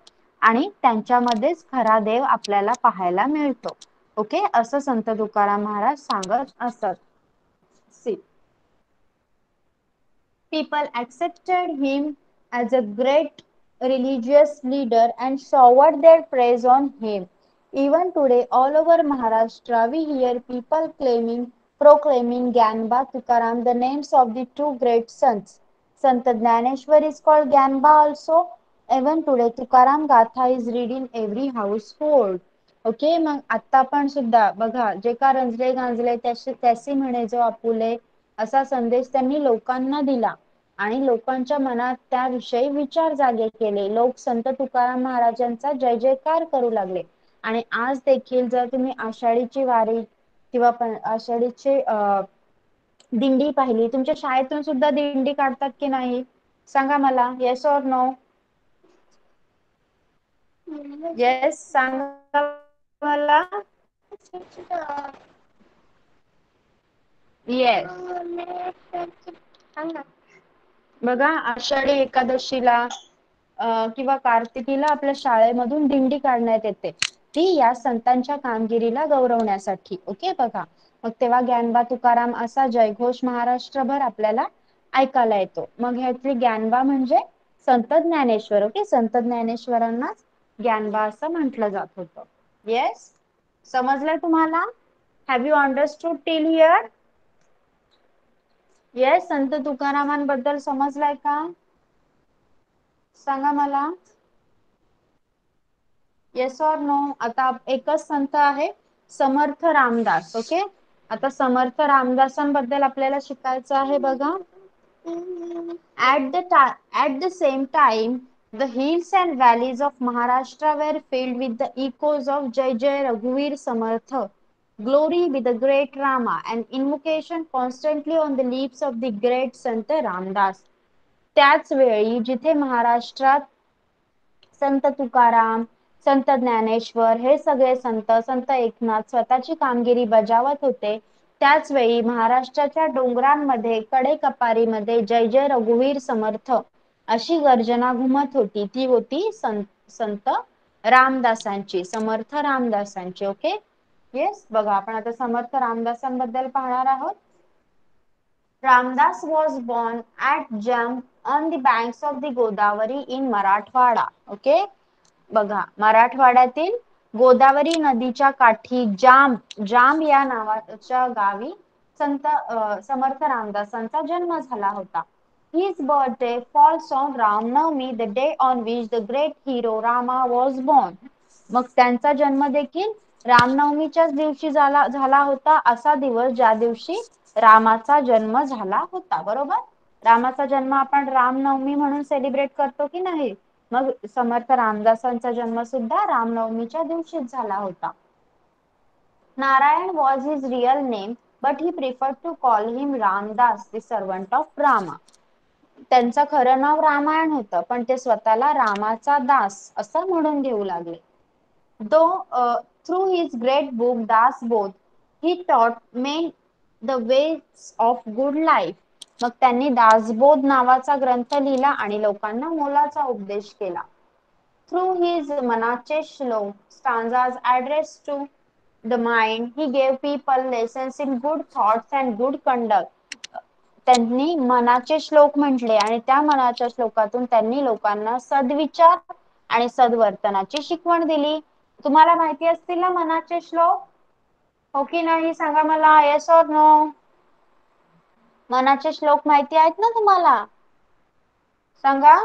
आणि त्यांच्यामध्येच खरा देव आपल्याला पाहायला मिळतो. ओके, असं संत तुकाराम महाराज सांगत असत. See, people accepted him as a great religious leader and showered their praise on him. Even today, all over Maharashtra, we hear people proclaiming Gyanba, Tukaram, the names of the two great sons. Sant Dnyaneshwar is called Gyanba also. Even today, Tukaram Gatha is read in every household. Okay, मग आता पण सुद्धा बघा, जे का रंजले गांजले त्यासी म्हणे जो आपुले, असा संदेश त्यांनी लोकांना दिला आणि लोकांच्या मनात त्याविषयी विचार जागे केले. लोक संत तुकाराम महाराजांचा जय जयकार करू लागले. आणि आज देखील जर तुम्ही आषाढीची वारी किंवा आषाढीची दिंडी पाहिली, तुमच्या शाळेतून सुद्धा दिंडी काढतात की नाही सांगा मला. Yes or no? येस सांगा मला. येस. बघा, आषाढी एकादशीला किंवा कार्तिकीला आपल्या शाळेमधून दिंडी काढण्यात येते. ती या संतांच्या कामगिरीला गौरवण्यासाठी. ओके, बघा मग तेव्हा ज्ञानबा तुकाराम असा जयघोष महाराष्ट्रभर आपल्याला ऐकायला येतो. मग ह्यातली ज्ञानबा म्हणजे संत ज्ञानेश्वर. ओके, संत ज्ञानेश्वरांनाच ज्ञानबा असं म्हटलं जात होतं. येस, समजलंय तुम्हाला? Have you understood till here? Yes, संत तुकारामांबद्दल समजलाय का सांगा मला. Yes or no? आता एकच संत आहे, समर्थ रामदास. ओके, आता समर्थ रामदासांबद्दल आपल्याला शिकायचं आहे. बघा, at the same time, the hills and valleys of Maharashtra were filled with the echoes of Jai Jai Raghuveer Samartha, glory with the great Rama, and invocation constantly on the lips of the great Sant Ramdas. त्याच वेळी जिथे महाराष्ट्रात संत तुकाराम, संत ज्ञानेश्वर हे सगळे संत एकनाथ स्वतःची कामगिरी बजावत होते, त्याच वेळी महाराष्ट्राच्या डोंगरांमध्ये कडेकपारीमध्ये जय जय रघुवीर समर्थ अशी गर्जना घुमत होती. ती होती संत रामदासांची, समर्थ रामदासांची. Okay, yes. बघा, आपण आता समर्थ रामदासांबद्दल पाहणार आहोत. Ramdas was born at Jam on the banks of the Godavari in Marathwada. Okay, बघा, मराठवाड्यातील गोदावरी नदीच्या काठी जाम या नावाच्या गावी समर्थ रामदासांचा जन्म झाला होता. His birthday falls on Ram Navami, the day on which the great hero Rama was born. मग त्यांचा जन्म देखील रामनवमीच्याच दिवशी झाला होता, असा दिवस ज्या दिवशी रामाचा जन्म झाला होता. बरोबर, रामाचा जन्म आपण रामनवमी म्हणून सेलिब्रेट करतो की नाही. मग समर्थ रामदासांचा जन्म सुद्धा रामनवमीच्या दिवशीच झाला होता. Narayan was his real name, but he preferred to call him Ramdas, the servant of Rama. त्यांचं खरं नाव रामायण होतं, पण ते स्वतःला रामाचा दास असं म्हणून घेऊ लागले. Through his great book Das Both, he taught men the ways of good life. मग त्यांनी दासबोध नावाचा ग्रंथ लिहिला आणि लोकांना मोलाचा उपदेश केला. Through his मनाचे श्लोक, stanzas addressed to the mind, he gave people lessons in good thoughts and good conduct. त्यांनी मनाचे श्लोक म्हटले आणि त्या मनाच्या श्लोकातून त्यांनी लोकांना सद्विचार आणि सद्वर्तनाची शिकवण दिली. तुम्हाला माहिती असतील ना मनाचे श्लोक? हो की नाही सांगा मला, येस ऑर नो? मनाचे श्लोक माहिती आहेत ना तुम्हाला? सांगा.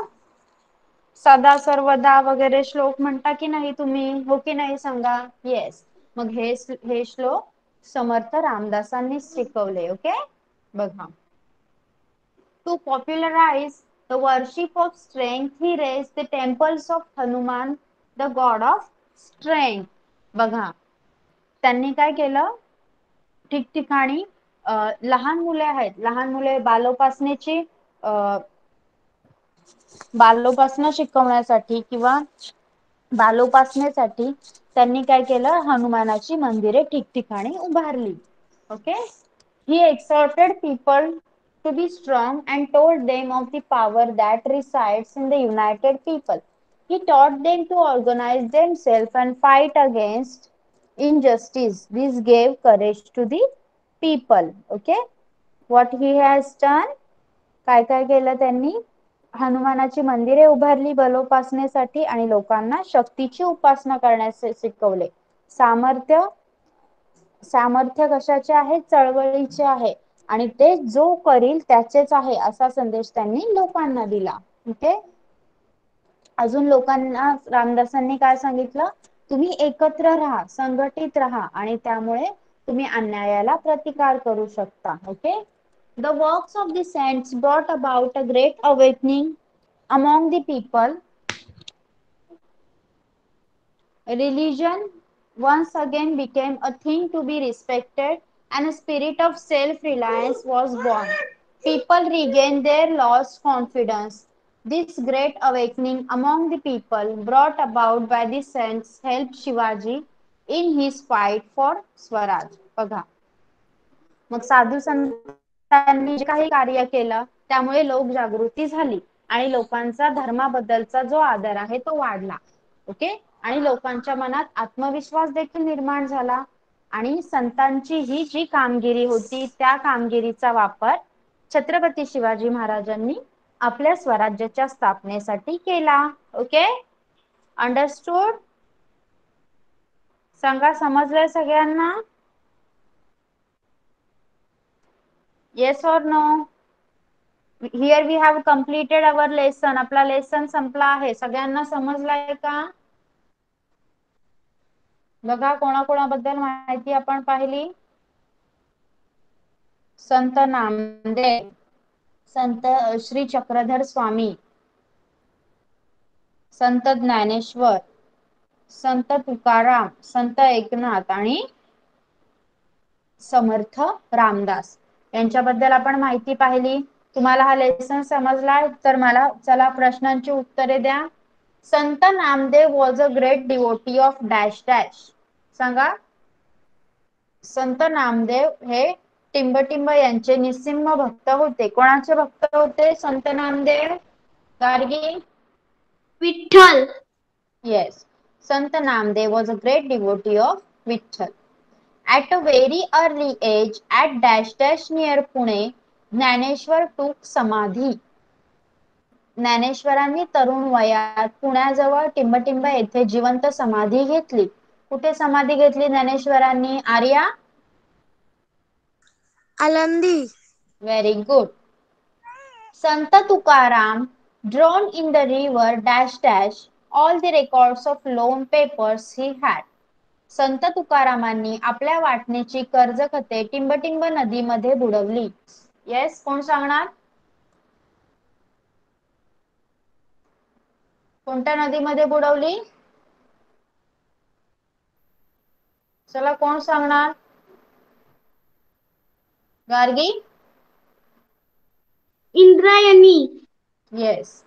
सदा सर्वदा वगैरे श्लोक म्हणता की नाही तुम्ही? हो की नाही सांगा. येस. मग हे श्लोक समर्थ रामदासांनी शिकवले. ओके, बघा. To popularize the worship of strength, he raised the temples of Hanuman, the god of strength. बघा, त्यांनी काय केलं, ठिकठिकाणी लहान मुले आहेत, लहान मुले बालोपासना शिकवण्यासाठी किंवा बालोपासनेसाठी त्यांनी काय केलं, हनुमानाची मंदिरे ठिकठिकाणी उभारली. Okay. He exhorted people to be strong and told them of the power that resides in the united people. He taught them to organize themselves and fight against injustice. This gave courage to the people. Okay. What he has done? काय काय केलं त्यांनी? हनुमानाची मंदिरे उभारली बलोपासनेसाठी आणि लोकांना शक्तीची उपासना करण्यास शिकवले. सामर्थ्य कशाचे आहे? चळवळीचे आहे आणि ते जो करील त्याचेच आहे असा संदेश त्यांनी लोकांना दिला. ओके. अजून लोकांना रामदासांनी काय सांगितलं? तुम्ही एकत्र राहा, संघटित राहा आणि त्यामुळे तुम्ही अन्यायाला प्रतिकार करू शकता. Okay. The works of the saints brought about a great awakening among the people. Religion once again became a thing to be respected and a spirit of self-reliance was born. People regained their lost confidence. This great awakening among the people brought about by the saints helped Shivaji in his fight for Swaraj. बघा, मग साधू संतांनी जे काही कार्य केलं त्यामुळे लोक जागृती झाली आणि लोकांचा धर्माबद्दलचा जो आदर आहे तो वाढला. ओके. आणि लोकांच्या मनात आत्मविश्वास देखील निर्माण झाला आणि संतांची ही जी कामगिरी होती त्या कामगिरीचा वापर छत्रपती शिवाजी महाराजांनी आपल्या स्वराज्याच्या स्थापनेसाठी केला. ओके. अंडरस्टूड? सांगा, समजलंय सगळ्यांना? Yes or no? Here we have completed our lesson. आपला लेसन संपला आहे. सगळ्यांना समजलाय का? बघा, कोणाकोणाबद्दल माहिती आपण पाहिली. संत नामदेव, संत श्री चक्रधर स्वामी, संत ज्ञानेश्वर, संत तुकाराम, संत एकनाथ आणि समर्थ रामदास यांच्याबद्दल आपण माहिती पाहिली. तुम्हाला हा लेसन समजलाय तर मला चला प्रश्नांची उत्तरे द्या. संत Namdev was a great devotee of dash dash. सांगा. संत नामदेव हे टिंबटिंब यांचे निस्सिम भक्त होते. कोणाचे भक्त होते संत Namdev? Gargi? Vitthal. Yes. Sant Namdev was a great devotee of Vitthal. At a very early age, at dash dash near Pune, Jnaneshwar took samadhi. ज्ञानेश्वरांनी तरुण वयात पुण्याजवळ टिंबटिंब येथे जिवंत समाधी घेतली. कुठे समाधी घेतली ज्ञानेश्वरांनी? Arya? Alandi. Very good. Sant Tukaram drowned in the river dash dash all the records of loan papers he had. संत तुकारामांनी आपल्या वाटणीची कर्जखते टिंबटिंब नदीमध्ये बुडवली. येस, कोण सांगणार? कोणत्या नदीमध्ये बुडवली? चला, कोण सांगणार? गार्गी? इंद्रायणी. येस.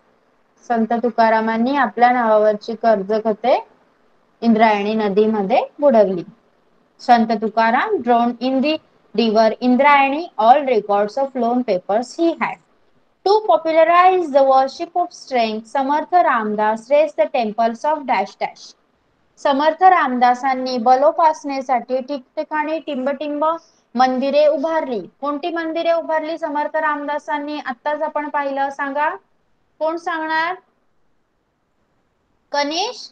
संत तुकारामांनी आपल्या नावावरची कर्जखते इंद्रायणी नदीमध्ये बुडवली. संत Tukaram drowned in the river Indrayani. All records of loan papers he had. To popularize the worship of strength, Samartha Ramdas raised the temples of dash dash. समर्थ रामदासांनी बलोपासनेसाठी ठिकठिकाणी टिंबटिंब मंदिरे उभारली. कोणती मंदिरे उभारली समर्थ रामदासांनी? आत्ताच आपण पाहिलं. सांगा, कोण सांगणार? कनिष?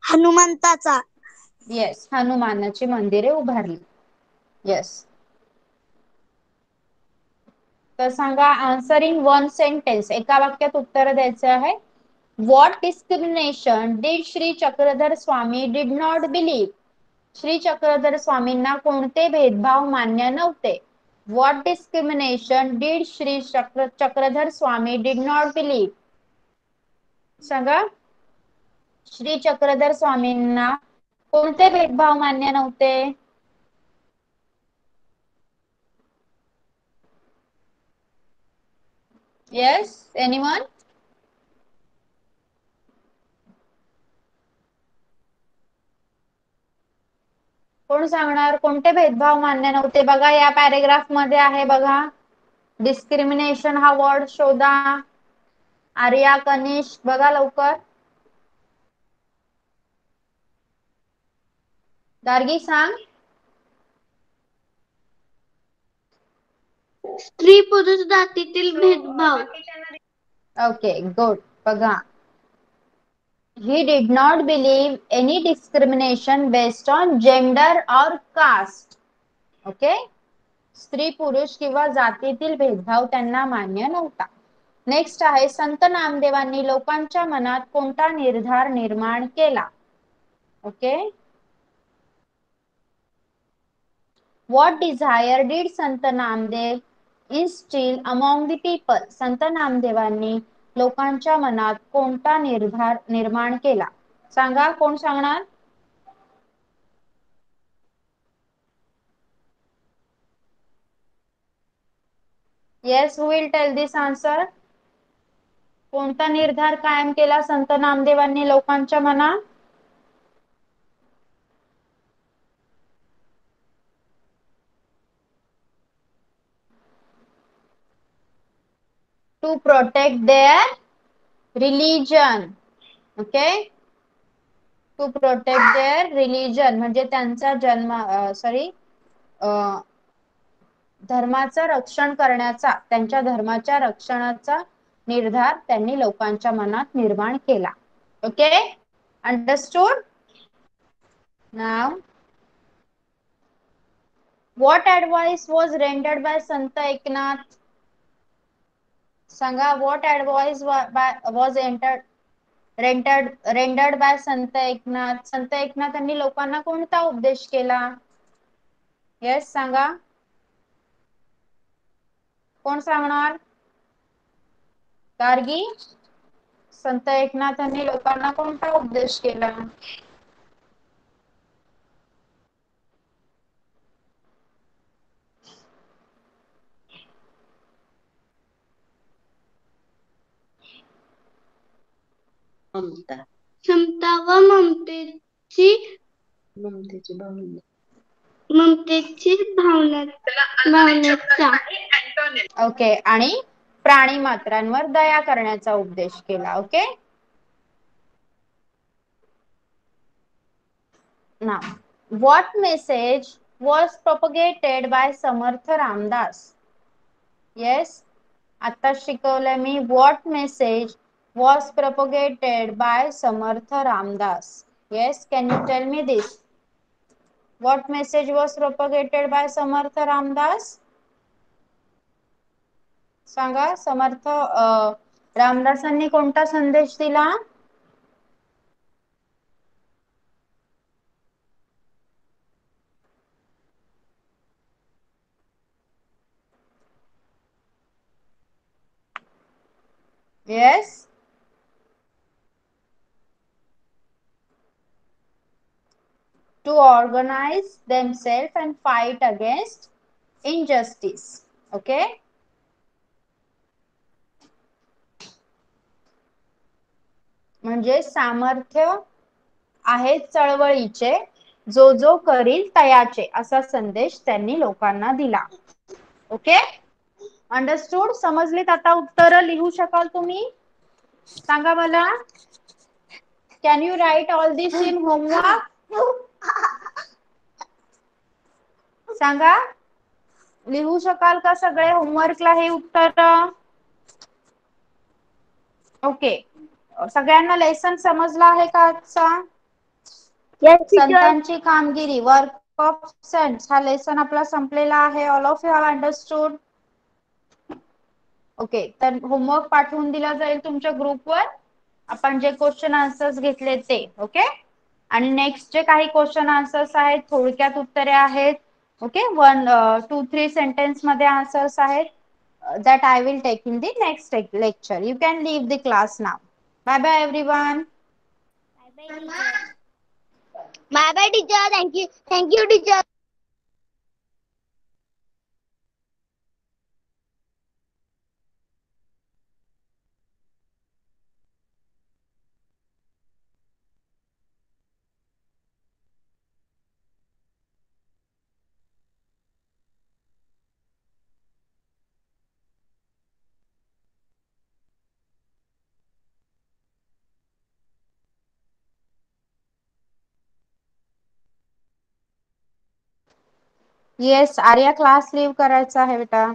हनुमंताचा. येस, हनुमानाची मंदिरे उभारली. येस. तर सांगा, आन्सर इन वन सेंटेन्स, एका वाक्यात उत्तर द्यायचे आहे. What discrimination did Shri Chakradhar Swami did not believe? Shri Chakradhar स्वामींना कोणते भेदभाव मान्य नव्हते? What discrimination did Shri Chakradhar Swami did not believe? सांगा, श्री चक्रधर स्वामींना कोणते भेदभाव मान्य नव्हते? Yes, anyone? कोण सांगणार कोणते भेदभाव मान्य नव्हते? बघा, या पॅरेग्राफ मध्ये आहे बघा. डिस्क्रिमिनेशन हा वर्ड शोधा. आर्या, कनिष, बघा लवकर. गार्गी सांग. स्त्री पुरुष जातीतील भेदभाव. Okay, good. बघा, he did not believe any discrimination based on gender or caste. Okay, स्त्री पुरुष किंवा जातीतील भेदभाव त्यांना मान्य नव्हता. नेक्स्ट आहे, संत नामदेवांनी लोकांच्या मनात कोणता निर्धार निर्माण केला? Okay, what Dzire did Sant Namdev instill among the people? संत नामदेवांनी लोकांच्या मनात कोणता निर्धार निर्माण केला? सांगा, कोण सांगणार? Yes, who will tell this answer? कोणता निर्धार कायम केला संत नामदेवांनी लोकांच्या मनात? To protect their religion. Okay, to protect their religion म्हणजे त्यांचा धर्माचं रक्षण करण्याचा, त्यांच्या धर्माच्या रक्षणाचा निर्धार त्यांनी लोकांच्या मनात निर्माण केला. Okay, understood? Now, what advice was rendered by संत एकनाथ? सांगा, what advice was rendered by संत एकनाथ? संत एकनाथांनी लोकांना कोणता उपदेश केला? येस, सांगा, कोण सांगणार? गार्गी, संत एकनाथांनी लोकांना कोणता उपदेश केला? समता व ममतेची भावनेचा. ओके, आणि प्राणी मात्रांवर दया करण्याचा उपदेश केला. Okay, now what message was propagated by Samarth Ramdas? yes, आता शिकवलंय मी. what message was propagated by Samarth Ramdas? yes, can you tell me this? what message was propagated by Samarth Ramdas? सांगा, समर्थ रामदासांनी कोणता संदेश दिला? Yes, to organize themselves and fight against injustice. Okay, म्हणजे सामर्थ्य आहे चळवळीचे, जो जो करील तयाचे, असा संदेश त्यांनी लोकांना दिला. Okay, understood? समजलीत आता उत्तर लिहू शकाल तुम्ही? सांगा मला. Can you write all this in homework? सांगा, लिहू शकाल का सगळे होमवर्कला हे उत्तर? ओके, सगळ्यांना लेसन समजला आहे का आजचा? संतांची कामगिरी, वर्क ऑफ सेंट्स, हा लेसन आपला संपलेला आहे. All of you have understood? Okay, तर होमवर्क पाठवून दिला जाईल तुमच्या ग्रुपवर. आपण जे क्वेश्चन आन्सर्स घेतले ते. ओके, आणि नेक्स्ट जे काही क्वेश्चन आन्सर्स आहेत थोडक्यात उत्तरे आहेत. ओके, 1, 2, 3 सेंटेन्स मध्ये आन्सर्स आहेत. That I will take in the next lecture. You can leave the class now. Bye bye everyone. Bye bye teacher. Bye bye teacher. Thank you teacher. Yes, Arya class leave करायचा आहे बेटा.